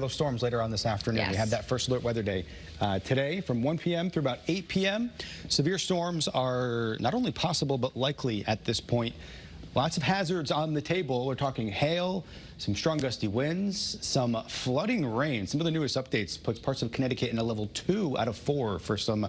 Those storms later on this afternoon. Yes. We have that first alert weather day today from 1 p.m. through about 8 p.m. Severe storms are not only possible but likely at this point. Lots of hazards on the table. We're talking hail, some strong gusty winds, some flooding rain. Some of the newest updates puts parts of Connecticut in a level 2 out of 4 for some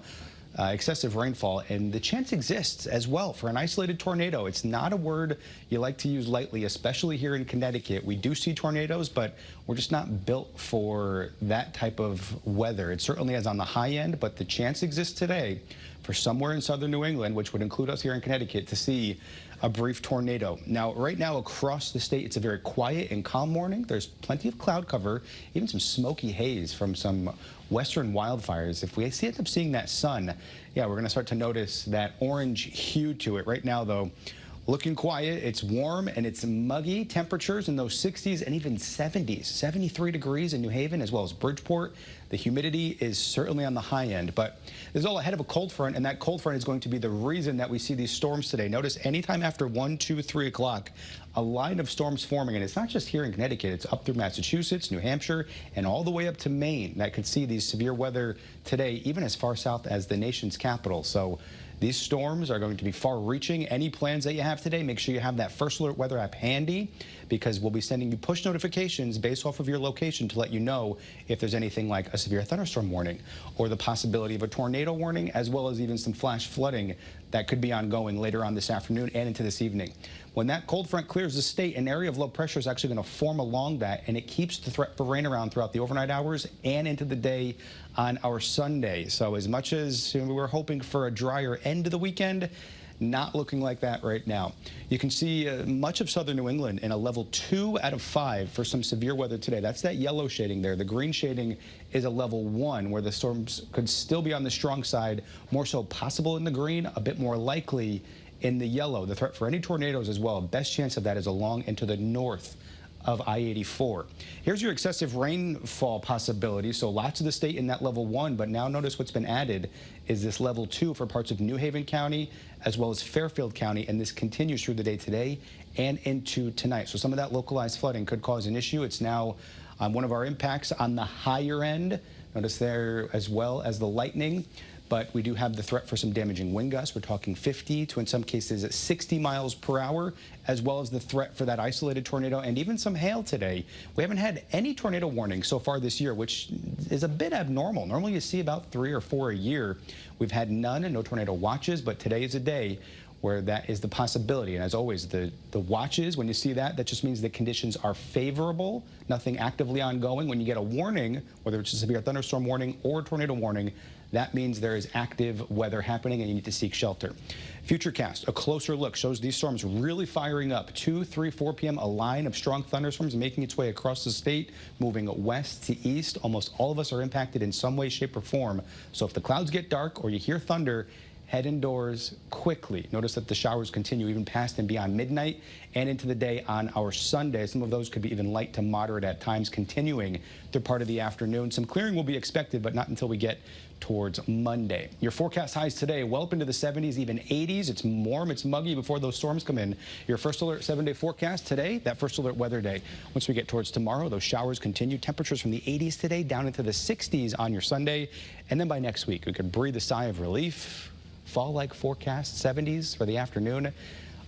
excessive rainfall, and the chance exists as well for an isolated tornado. It's not a word you like to use lightly, especially here in Connecticut. We do see tornadoes, but we're just not built for that type of weather. It certainly is on the high end, but the chance exists today for somewhere in southern New England, which would include us here in Connecticut, to see a brief tornado. Now, right now across the state, it's a very quiet and calm morning. There's plenty of cloud cover, even some smoky haze from some western wildfires. If we end up seeing that sun, yeah, we're going to start to notice that orange hue to it. Right now, though, looking quiet. It's warm and it's muggy. Temperatures in those 60s and even 70s, 73 degrees in New Haven as well as Bridgeport. The humidity is certainly on the high end, but this is all ahead of a cold front, and that cold front is going to be the reason that we see these storms today. Notice anytime after 1, 2, 3 o'clock, a line of storms forming, and it's not just here in Connecticut. It's up through Massachusetts, New Hampshire, and all the way up to Maine that could see these severe weather today, even as far south as the nation's capital. So these storms are going to be far-reaching. Any plans that you have today, make sure you have that first alert weather app handy, because we'll be sending you push notifications based off of your location to let you know if there's anything like a severe thunderstorm warning or the possibility of a tornado warning, as well as even some flash flooding that could be ongoing later on this afternoon and into this evening. When that cold front clears the state, an area of low pressure is actually going to form along that, and it keeps the threat for rain around throughout the overnight hours and into the day on our Sunday. So as much as we're hoping for a drier end of the weekend, not looking like that right now. You can see much of southern New England in a level 2 out of 5 for some severe weather today. That's that yellow shading there. The green shading is a level 1, where the storms could still be on the strong side, more so possible in the green, a bit more likely in the yellow. The threat for any tornadoes as well, best chance of that is along into the north of I-84. Here's your excessive rainfall possibility. So lots of the state in that level 1, but now notice what's been added is this level 2 for parts of New Haven County as well as Fairfield County, and this continues through the day today and into tonight. So some of that localized flooding could cause an issue. It's now on one of our impacts on the higher end. Notice there as well as the lightning. But we do have the threat for some damaging wind gusts. We're talking 50 to, in some cases, 60 miles per hour, as well as the threat for that isolated tornado and even some hail today. We haven't had any tornado warnings so far this year, which is a bit abnormal. Normally you see about 3 or 4 a year. We've had none and no tornado watches, but today is a day where that is the possibility. And as always, the watches, when you see that, that just means the conditions are favorable, nothing actively ongoing. When you get a warning, whether it's a severe thunderstorm warning or a tornado warning, that means there is active weather happening and you need to seek shelter. Futurecast, a closer look, shows these storms really firing up. 2, 3, 4 p.m., a line of strong thunderstorms making its way across the state, moving west to east. Almost all of us are impacted in some way, shape, or form. So if the clouds get dark or you hear thunder, head indoors quickly. Notice that the showers continue even past and beyond midnight and into the day on our Sunday. Some of those could be even light to moderate at times, continuing through part of the afternoon. Some clearing will be expected, but not until we get towards Monday. Your forecast highs today well up into the 70s, even 80s. It's warm, it's muggy before those storms come in. Your first alert 7-day forecast today, that first alert weather day. Once we get towards tomorrow, those showers continue. Temperatures from the 80s today down into the 60s on your Sunday. And then by next week, we could breathe a sigh of relief. Fall-like forecast, 70s for the afternoon,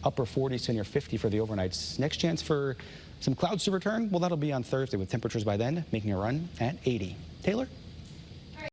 upper 40s to near 50 for the overnights. Next chance for some clouds to return, well, that'll be on Thursday with temperatures by then making a run at 80. Taylor?